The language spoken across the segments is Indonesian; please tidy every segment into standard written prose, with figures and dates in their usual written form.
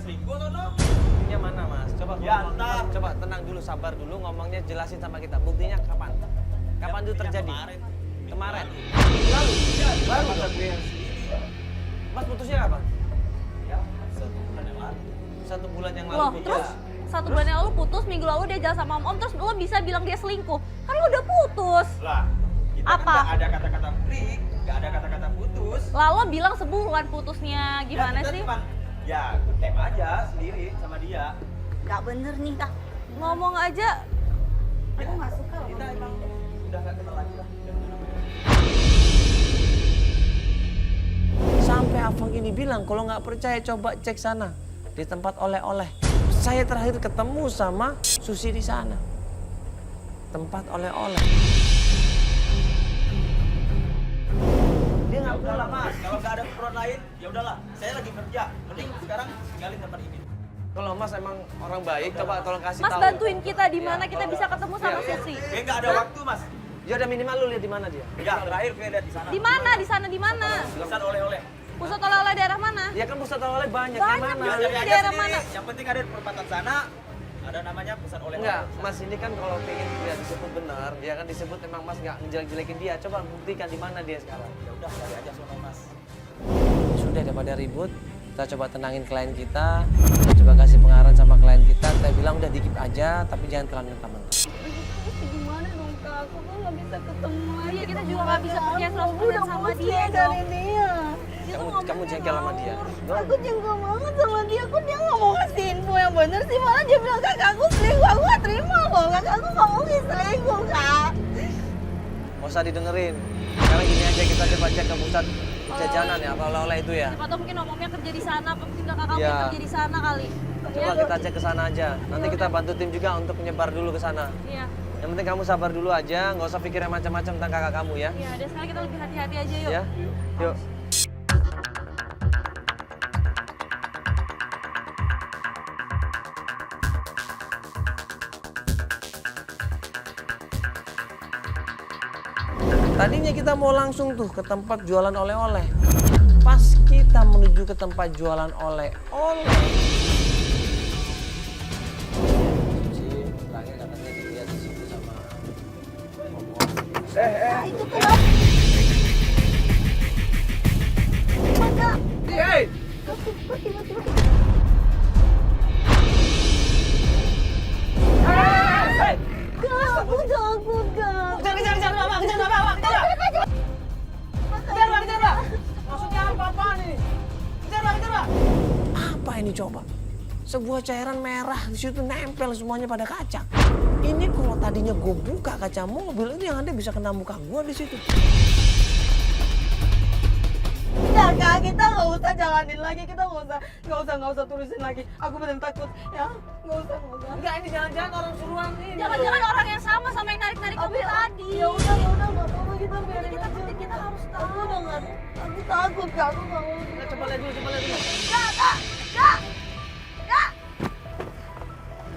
selingkuh atau no? Buktinya mana mas? Coba Ya, ngomong, entar. coba tenang dulu, sabar dulu, ngomongnya jelasin sama kita. Buktinya kapan? Kapan itu terjadi? Kemarin. Lalu, ya, Baru masa dong. gue yang sendiri. Mas putusnya kapan? Ya, 1 bulan yang lalu. 1 bulan yang lalu Loh, putus. terus 1 bulan yang lalu putus, minggu lalu dia jalan sama om, terus lo bisa bilang dia selingkuh. Kan lo udah putus. Lah, kita Apa? kan nggak ada kata-kata break, nggak ada kata-kata putus. Lalu bilang sebulan putusnya, gimana Ya, kita sih? cuman, ya, tem aja sendiri sama dia. Gak bener nih kak. Ngomong aja, Aku gak suka loh. Kita emang udah nggak kenal lagi lah. Sampai Afang ini bilang kalau nggak percaya coba cek sana di tempat oleh-oleh. Saya terakhir ketemu sama Susi di sana. Tempat oleh-oleh. Dia Ya nggak udahlah pulang. mas, kalau nggak ada keperluan lain, ya udahlah. Saya lagi kerja, mending sekarang tinggalin tempat ini. Kalau Mas emang orang baik, coba tolong kasih Mas tahu. bantuin kita di mana kita bisa ketemu sama Iya. Susi. Gue nggak ada waktu mas. Ya udah minimal lu lihat di mana dia. Ya terakhir gue lihat di sana. Di mana? Di sana di mana? Pesan oleh-oleh. Pusat oleh-oleh daerah mana? Ya kan pusat oleh banyak. Yang Banyak, mana? Ya, Mas. cari Ini aja daerah sendiri. mana? Yang penting ada di perempatan sana. Ada namanya pusat oleh-oleh. Enggak, Mas ini kan kalau pengen dia disebut benar, dia kan disebut emang Mas nggak ngejelek-jelekin dia. Coba buktikan di mana dia sekarang. Ya udah cari aja sono mas. Sudah daripada ribut, kita coba tenangin klien kita, kita coba kasih pengarahan sama klien kita. Kita bilang udah dikit aja, tapi jangan terlalu mentah-mentah. Gimana dong kak? Aku tuh gak bisa ketemu lagi. Iya, kita juga nggak bisa percaya 100% Aku udah sama bosan dia dari dong. dia. Dia tuh Kamu ngomongnya jengkel sama dia. ngawur. Aku jengkel banget sama dia. Kok dia gak mau ngasih info yang bener sih? Malah dia bilang kakak aku selingkuh. Aku gak terima loh. Kakak aku gak mungkin selingkuh kak. Nggak usah didengerin. Sekarang gini aja kita coba cek ke pusat jajanan ya, apa oleh-oleh itu ya. Siapa tahu mungkin omongnya kerja di sana, apa mungkin kakak kamu Iya. yang kerja di sana kali. Coba kita cek ke sana aja. Nanti kita bantu tim juga untuk menyebar dulu ke sana. Iya. Yang penting kamu sabar dulu aja, nggak usah pikir yang macam-macam tentang kakak kamu ya. Iya, dan sekarang kita lebih hati-hati aja yuk. Ya, yuk. Tadinya kita mau langsung tuh ke tempat jualan oleh-oleh. Pas kita menuju ke tempat jualan oleh-oleh. Si terakhir katanya dilihat di situ sama Nah, itu kenapa? Kakak. Hei! Kok tiba-tiba. Hei! Kak, aku takut kak. Kejar, Bapak, kejar, Bapak, kejar! Kejar, Pak, kejar, Pak! Maksudnya apa nih? Kejar, Pak! Apa ini coba? Sebuah cairan merah di situ nempel semuanya pada kaca. Ini kalau tadinya gue buka kaca mobil, ini yang ada bisa kena muka gue di situ. Udah kak, kita nggak usah jalanin lagi, kita nggak usah tulisin lagi. Aku bener takut, ya nggak usah. Enggak, ini jangan-jangan orang suruhan ini. Jangan-jangan orang yang sama sama yang narik-narik kamu tadi. Ya udah nggak apa-apa kita biarin Kita aja. penting kita harus tahu. Aku udah nggak, aku takut kak, aku nggak mau. Nah, coba lihat dulu. Kak, kak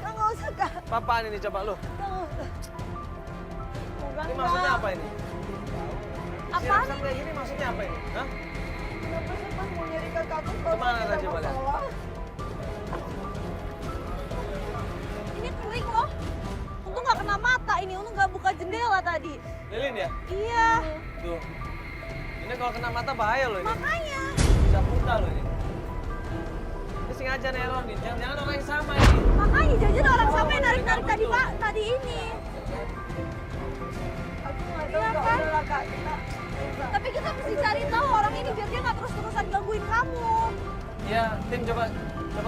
nggak usah kak, Apaan ini coba lu? nggak usah. Bukan Ini maksudnya kak. apa ini? Apaan Siram kayak gini maksudnya apa ini? Hah? Kenapa sih pas mau nyari kakakku kalau Kemana kita tadi, Bang? masalah? Ini kering loh. Untung nggak kena mata ini, untung nggak buka jendela tadi. Lilin ya? Iya, Tuh. Ini kalau kena mata bahaya loh ini. makanya. Bisa buta loh ini. Ini sengaja neror nih. Jangan-jangan orang yang sama ini. Makanya jajan orang sama yang narik-narik tadi Pak, tadi ini. Aku nggak tahu Iya kak, kan? udahlah kak, kita Tapi kita mesti cari tahu orang ini biar dia nggak terus-terusan gangguin kamu. Ya, tim coba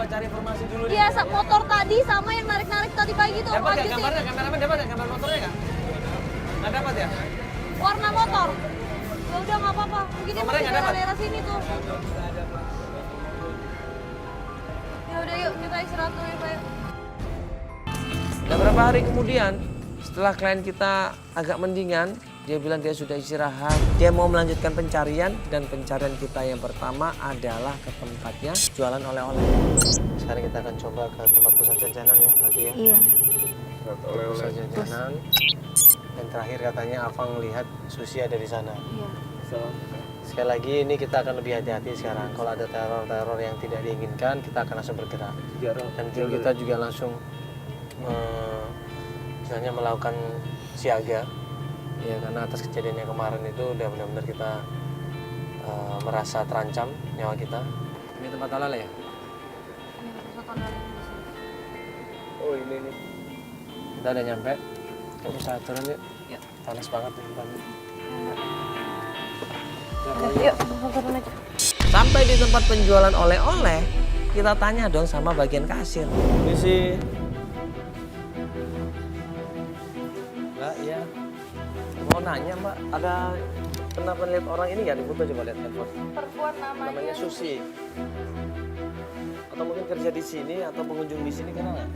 cari informasi dulu nih. Iya, motor tadi sama yang narik-narik tadi pagi itu Dapat nggak lanjutin. gambarnya? Kameramen dapat nggak gambar motornya nggak? Nggak dapat ya? Warna motor. Ya udah nggak apa-apa. Mungkin dia Nomornya masih nggak dapat? daerah sini tuh. Ya udah yuk kita istirahat dulu ya Pak. Yuk. Dan beberapa hari kemudian, setelah klien kita agak mendingan, dia bilang dia sudah istirahat. Dia mau melanjutkan pencarian dan pencarian kita yang pertama adalah ke tempatnya jualan oleh-oleh. Sekarang kita akan coba ke tempat pusat jajanan ya nanti ya. Iya. Pusat jajanan. Dan terakhir katanya Afang lihat Susi ada di sana. Iya. sekali lagi ini kita akan lebih hati-hati sekarang. Kalau ada teror-teror yang tidak diinginkan, kita akan langsung bergerak. Dan tim kita juga langsung misalnya melakukan siaga. Ya karena atas kejadian yang kemarin itu udah benar-benar kita merasa terancam nyawa kita. Ini tempat halal ya? Oh ini nih. Kita udah nyampe. Kamu bisa turun yuk. Ya. Panas banget nih tempatnya. Yuk, turun aja. Sampai di tempat penjualan oleh-oleh, kita tanya dong sama bagian kasir. Misi. Mbak, iya. Mau nanya Mbak, ada pernah lihat orang ini nggak di foto? Coba lihat handphone. Perempuan Namanya Susi. Atau mungkin kerja di sini atau pengunjung di sini kenal nggak?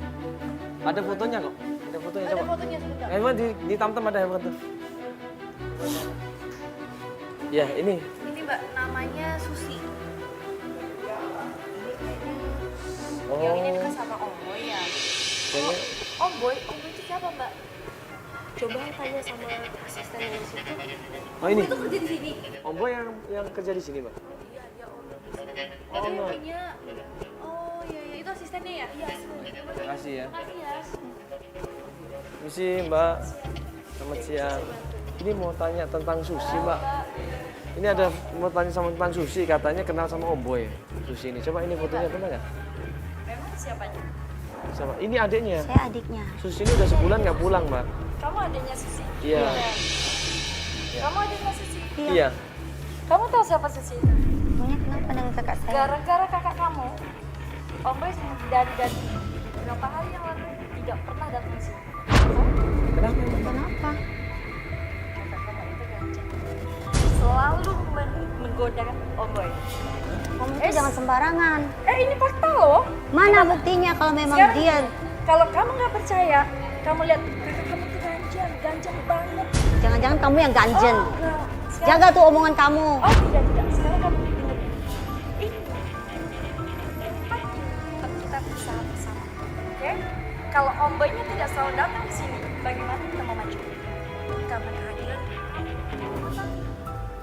Ada fotonya kok. Ada fotonya coba. Ada fotonya sebentar. Handphone di Tamtam ada handphone tuh. Ya ini. Ini Mbak, namanya Susi. Oh. Yang ini dekat sama Om Boy ya. Kayaknya Om Boy itu siapa Mbak? Coba tanya sama asisten yang di situ. Oh ini. Itu kerja di sini. Om Boy yang kerja di sini, Mbak. Iya, dia Om di sini. Oh, Itu no. punya. Oh iya, itu asistennya ya? Iya. Terima kasih ya. Makasih ya. Misi Mbak. Selamat siang. Ini mau tanya tentang Susi, Mbak. Ini ada mau tanya sama tentang Susi, katanya kenal sama Om Boy. Susi ini. Coba ini fotonya pernah nggak? Memang siapanya? Sama. Ini adiknya. Saya adiknya. Susi ini udah sebulan nggak pulang, Mbak. Kamu adanya Susi? Iya. Kamu adanya Susi? Iya. Kamu tahu siapa Susi itu? Punya kenapa dengan kakak saya? Gara-gara kakak kamu, Om Boy dari beberapa hari yang lalu tidak pernah datang sini. Kenapa? Kenapa? Kakak kamu itu ganjil. Selalu menggoda Om Boy. Kamu itu jangan sembarangan. Ini fakta loh. Mana buktinya kalau memang Sekarang, dia? kalau kamu nggak percaya, kamu lihat kakak kamu itu ganjil banget. Jangan-jangan kamu yang ganjen. Oh, enggak. Sekarang- Jaga tuh omongan kamu. Oh tidak. Sekarang kamu dengar. Ini tempat kita berusaha bersama. Oke? Kalau Om Boy-nya tidak selalu datang ke sini, bagaimana kita mau maju? Karena kehadiran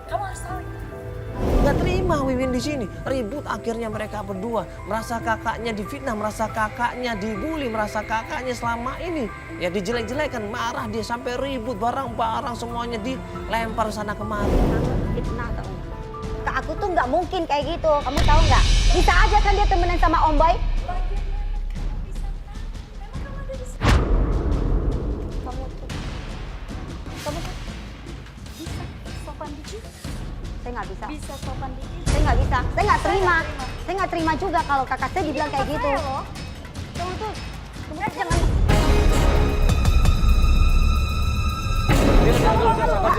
kamu harus tahu itu. Nggak terima Wiwin di sini. Ribut akhirnya mereka berdua. Merasa kakaknya difitnah, merasa kakaknya dibully, merasa kakaknya selama ini ya dijelek-jelekan. Marah dia sampai ribut, barang-barang semuanya dilempar sana kemari. Fitnah tau nggak? Kak aku tuh nggak mungkin kayak gitu. Kamu tahu nggak? Bisa aja kan dia temenan sama Om Boy. Kamu tuh bisa sopan dikit. Saya nggak bisa. Bisa sopan dikit. Saya nggak bisa. Saya nggak terima. Saya nggak terima juga kalau kakak saya dibilang kayak gitu. Kamu tuh jangan.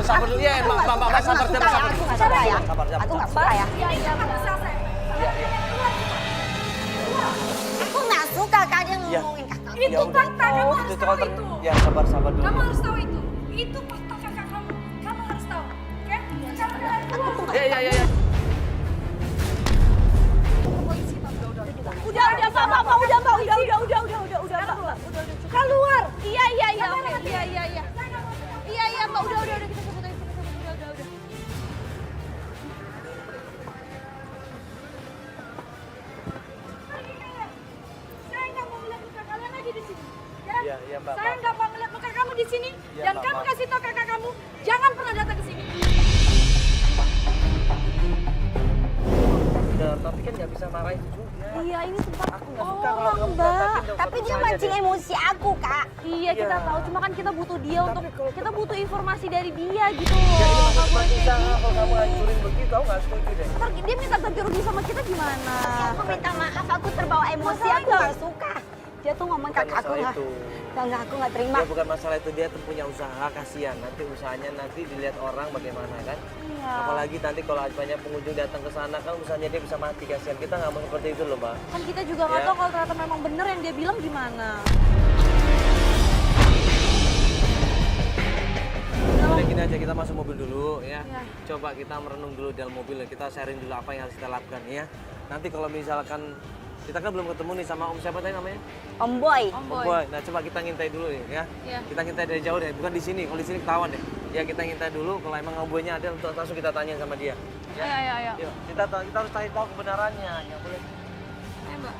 Sabar dulu ya, Mbak, sabar. Aku nggak suka ya. Aku nggak suka ya. Aku nggak suka kak dia ngomongin kakak. Itu fakta, kamu harus tahu itu. Ya, sabar dulu. Kamu harus tahu itu. Itu fakta kakak kamu. Kamu harus tahu. Oke? Sekarang kalian keluar. Ya. Udah, Pak. Udah, Pak. Udah. Keluar. Iya, Pak. Udah. Kita sebut aja. Udah. Saya nggak mau melihat muka kalian lagi di sini. Ya? Iya, Mbak. Saya nggak mau melihat muka kamu di sini. Iya, Dan Mbak, kamu Mbak. kasih tahu kakak kamu, jangan pernah datang ke sini. Udah, tapi kan nggak bisa marahin juga. Iya ini tempat Aku nggak suka kalau kamu Mbak. berantakin Tapi dia saja mancing deh. emosi aku kak. Iya, kita Iya. tahu. Cuma kan kita butuh dia Tapi untuk kalau kita butuh informasi dari dia gitu Ya, loh. ini Nggak maksud boleh kayak usaha gitu. kalau kamu hancurin begitu, aku nggak setuju deh. Ntar dia minta ganti rugi sama kita gimana? Aku minta maaf, aku terbawa emosi, Masalah aku nggak suka. Dia tuh ngomong Bukan kakak aku masalah lah. itu. Enggak, aku nggak terima. Ya bukan masalah itu, dia tuh punya usaha, kasihan. Nanti usahanya nanti dilihat orang bagaimana kan. Iya. Apalagi nanti kalau banyak pengunjung datang ke sana kan usahanya dia bisa mati, kasihan. Kita nggak mau seperti itu loh, Mbak. Kan kita juga nggak Ya. tahu kalau ternyata memang bener yang dia bilang gimana. Udah gini aja, kita masuk mobil dulu ya. Iya. Coba kita merenung dulu dalam mobil, kita sharing dulu apa yang harus kita lakukan ya. Nanti kalau misalkan kita kan belum ketemu nih sama Om siapa tadi namanya? Om Boy. Om Om Boy. Boy. Nah coba kita ngintai dulu ya. Iya. Kita ngintai dari jauh deh, bukan di sini. Kalau di sini ketahuan deh. Ya kita ngintai dulu, kalau emang Om Boynya ada langsung kita tanya sama dia. Ya? Ayo. Yuk, kita harus cari tahu kebenarannya, nggak boleh. Ayo, Mbak.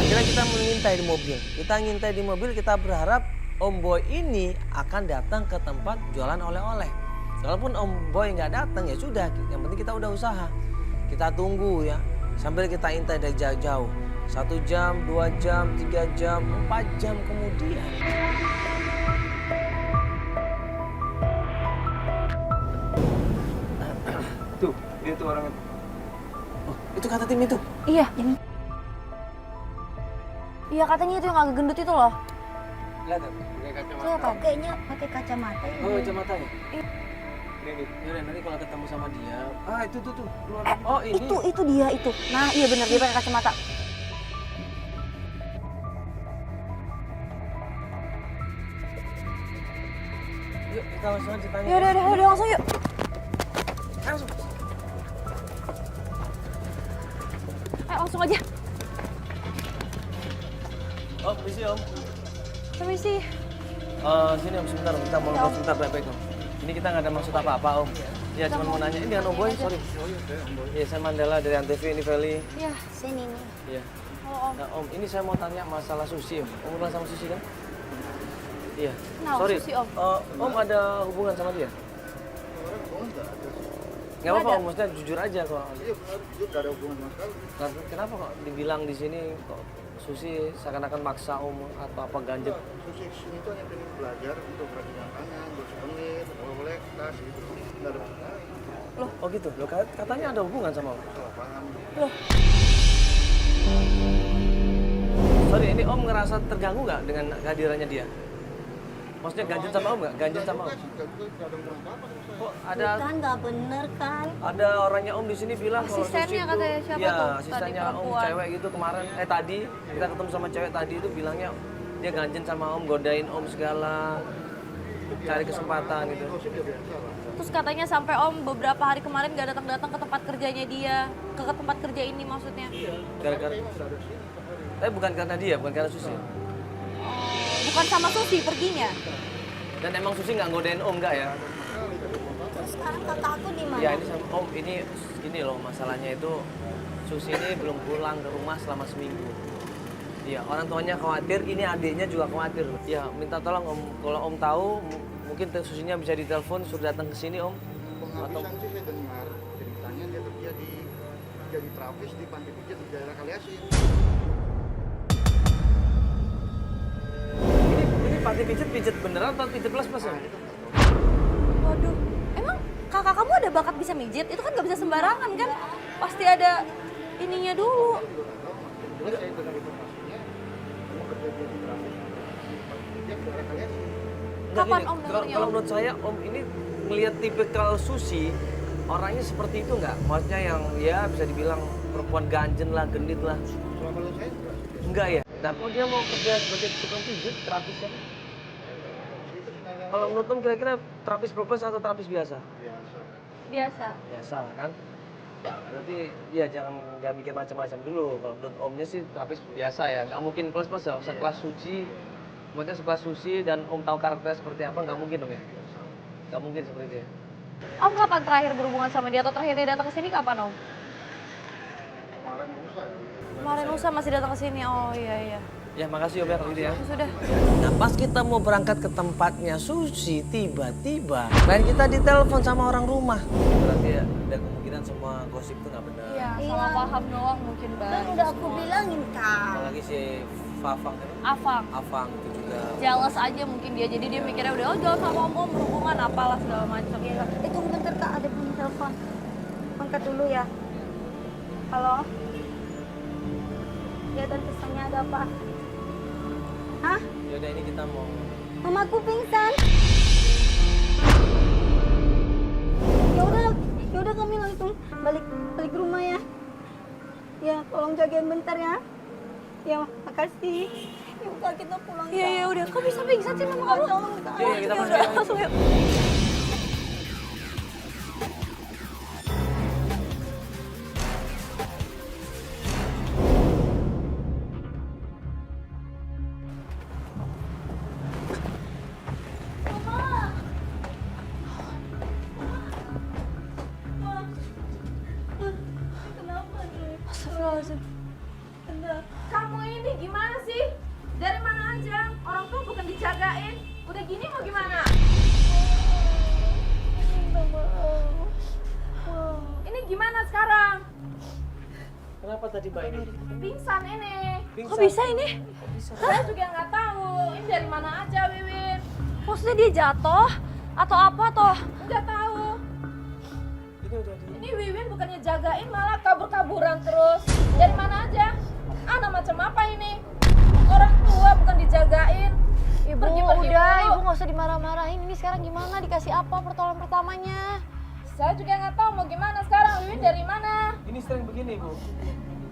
Akhirnya kita mengintai di mobil. Kita ngintai di mobil, kita berharap Om Boy ini akan datang ke tempat jualan oleh-oleh. Walaupun Om Boy nggak datang ya sudah, yang penting kita udah usaha. Kita tunggu ya, sambil kita intai dari jauh-jauh. 1 jam, 2 jam, 3 jam, 4 jam kemudian. Tuh, dia tuh orangnya. Oh, itu kata tim itu. Iya. Iya katanya itu yang agak gendut itu loh. Lihat, pakai kacamata. Siapa? Kayaknya pakai kacamata ya. Oh, kacamata ya? Ini, yaudah nanti kalau ketemu sama dia. Ah, itu tuh, keluar. Oh, ini. Itu dia itu. Nah iya benar dia pakai kacamata. Yuk, kita langsung aja tanya. Ya udah langsung yuk. Langsung. Ayo langsung aja. Om, misi Om. Permisi. Sini Om, sebentar. Kita mau ngobrol sebentar baik-baik Om. Ini kita nggak ada maksud apa-apa Om. Ya, cuma mau nanya. Ini dengan Om Boy, sorry. Iya, saya Mandala dari Antv ini Valley. Iya. Sini nih. Iya. Halo Om. Nah Om, ini saya mau tanya masalah Susi Om. Om kenal sama Susi kan? Iya. Kenal Sorry. Susi, Om. Om ada hubungan sama dia? Nggak apa-apa Om, maksudnya jujur aja kok. Iya benar, jujur gak ada hubungan sama sekali. Kenapa kok dibilang di sini kok Susi seakan-akan maksa Om atau apa ganjel? Susi sini tuh hanya pengen belajar untuk perhatian tangan, bersih kalau boleh tas gitu. Nggak ada masalah. Oh gitu, loh katanya ada hubungan sama Om. Salah paham. Sorry, ini Om ngerasa terganggu nggak dengan kehadirannya dia? Maksudnya ganjil sama Om nggak? Ganjil sama Om? Enggak ada hubungan apa-apa sama saya. Kok ada Kan nggak bener kan? ada orangnya Om di sini bilang kalau Susi Asistennya itu, katanya siapa ya, tuh? Tadi asistennya Om perempuan. cewek gitu kemarin, tadi kita ketemu sama cewek tadi itu bilangnya dia ganjen sama Om, godain Om segala, cari kesempatan gitu. Gosip ya biasa lah. Terus katanya sampai Om beberapa hari kemarin gak datang-datang ke tempat kerjanya dia, ke tempat kerja ini maksudnya. Gara-gara, Emang udah ada sini tiap hari. bukan karena dia, bukan karena Susi. Bukan sama Susi perginya. Dan emang Susi nggak godain Om nggak ya? Terus sekarang kakakku di mana? Ya ini sama Om, ini loh masalahnya itu Susi ini belum pulang ke rumah selama seminggu. Iya, orang tuanya khawatir, ini adiknya juga khawatir. Ya, minta tolong Om, kalau Om tahu mungkin Susinya bisa ditelepon suruh datang ke sini Om. Penghabisan sih saya dengar ceritanya dia kerja jadi terapis di panti pijat di daerah Kaliasin. Ini panti pijet beneran atau pijet plus Om? Waduh, emang kakak kamu ada bakat bisa mijit? Itu kan gak bisa sembarangan kan? Pasti ada ininya dulu. Jelas saya dengar informasinya kamu kerja jadi terapis di panti pijat di daerah Kaliasin. Enggak, Kapan gini, Om dengernya, kalau Om? menurut saya Om ini ngelihat tipikal Susi orangnya seperti itu nggak? Maksudnya yang ya bisa dibilang perempuan ganjen lah, genit lah. Kalau menurut saya enggak sih. Enggak ya? Nah, kalau dia mau kerja sebagai tukang pijat, terapisnya? Itu kayak Kalau menurut Om kira-kira terapis profes atau terapis biasa? biasa. Biasa. Biasa kan? Berarti ya jangan mikir macam-macam dulu. Kalau menurut Omnya sih terapis biasa ya. Nggak mungkin plus-plus ya. Sekelas Suci, maksudnya sekelas Susi dan Om tahu karakternya seperti apa, nggak mungkin Om ya? Nggak mungkin seperti itu ya? Om kapan terakhir berhubungan sama dia atau terakhir dia datang ke sini kapan Om? Kemarin lusa. Kemarin lusa masih datang ke sini. Oh iya. Ya makasih Om ya kalau gitu ya. Sudah. Nah pas kita mau berangkat ke tempatnya Susi, tiba-tiba klien kita ditelepon sama orang rumah. Berarti ya ada kemungkinan semua gosip itu nggak benar. Iya, Iya. salah paham doang mungkin Kan Bang. udah aku bilangin kak. Apalagi si Fafang, Afang. itu juga. Jealous aja mungkin dia, jadi dia mikirnya udah jangan sama om berhubungan apalah segala macam. Iya. Tunggu bentar kak, ada bunyi telepon. Angkat dulu ya. Halo. Ya tante Sonia ada apa? Hah? Yaudah ini kita mau. Mamaku pingsan. Ya udah kami langsung balik ke rumah ya. Ya, tolong jagain bentar ya. Ya, makasih. Ya udah kita pulang. Iya udah, kok bisa pingsan sih mama kamu? Tolong kita. Iya, kita Ya pasti udah akan- langsung yuk. Astagfirullahaladzim. Kamu ini gimana sih? Dari mana aja? Orang tua bukan dijagain. Udah gini mau gimana? Minta maaf. Ini gimana sekarang? Kenapa tadi Mbak ini? Pingsan ini. Kok bisa ini? Saya juga nggak tahu. Ini dari mana aja, Wiwin? Maksudnya dia jatuh? Atau apa toh? Nggak tahu. Ini udah di... Ini Wiwin bukannya jagain malah kabur-kaburan terus. Dari mana aja? Anak macam apa ini? Orang tua bukan dijagain. Ibu, Pergi-pergi udah, mulu. ibu nggak usah dimarah-marahin. Ini sekarang gimana? Dikasih apa pertolongan pertamanya? Saya juga nggak tahu mau gimana sekarang. Wiwin dari mana? Ini sering begini Bu?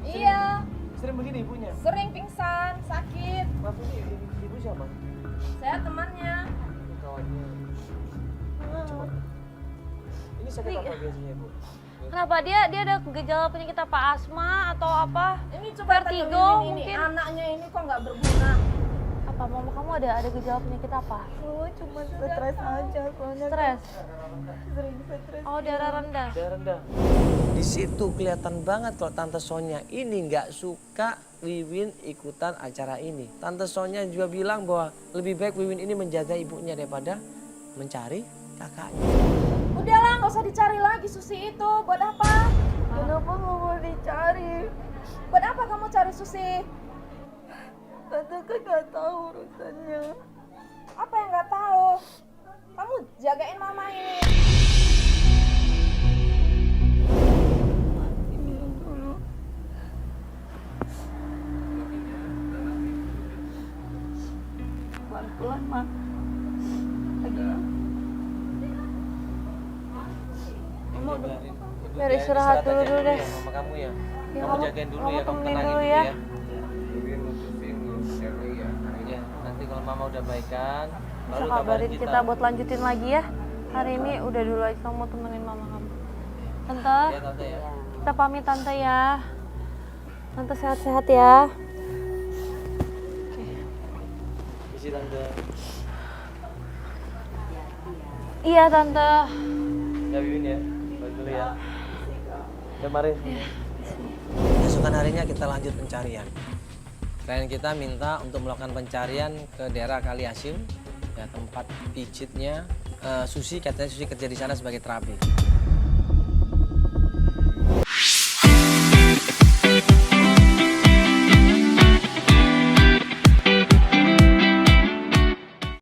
Iya, Sering begini ibunya? sering pingsan, sakit. Maaf ini ibu siapa? Saya temannya. Kawannya. Ini sakit apa biasanya Bu? Kenapa dia ada gejala penyakit apa? Asma atau apa? Ini coba tanya Vertigo Wiwin ini. mungkin. Anaknya ini kok nggak berguna. Apa mama kamu ada gejala penyakit apa? Oh, cuma stres aja soalnya Stres? sering stres. Oh, darah rendah. Darah rendah. Di situ kelihatan banget kalau Tante Sonya ini nggak suka Wiwin ikutan acara ini. Tante Sonya juga bilang bahwa lebih baik Wiwin ini menjaga ibunya daripada mencari kakaknya. Udahlah, nggak usah dicari lagi Susi itu. Buat apa? Kenapa nggak mau dicari? Buat apa kamu cari Susi? Tante kan nggak tahu urusannya. Apa yang nggak tahu? Kamu jagain mama ini. Minum dulu. Pelan-pelan, Ma. Lagi. Biar istirahat dulu deh. Mama kamu ya. Ya, Kamu jagain dulu ya, kamu temenin tenangin dulu dulu ya. ya. Ya, nanti kalau mama udah baikan, Bisa baru kabarin kita buat lanjutin lagi ya. Hari ini udah dulu aja kamu temenin mama kamu. Tante, Ya tante ya. kita pamit tante ya. Tante sehat-sehat ya. Isi tante. Iya tante. Ya Wiwin ya, balik dulu ya. Ya mari. Keesokan harinya kita lanjut pencarian. Klien kita minta untuk melakukan pencarian ke daerah Kali Asin, ya tempat pijitnya Susi, katanya Susi kerja di sana sebagai terapi.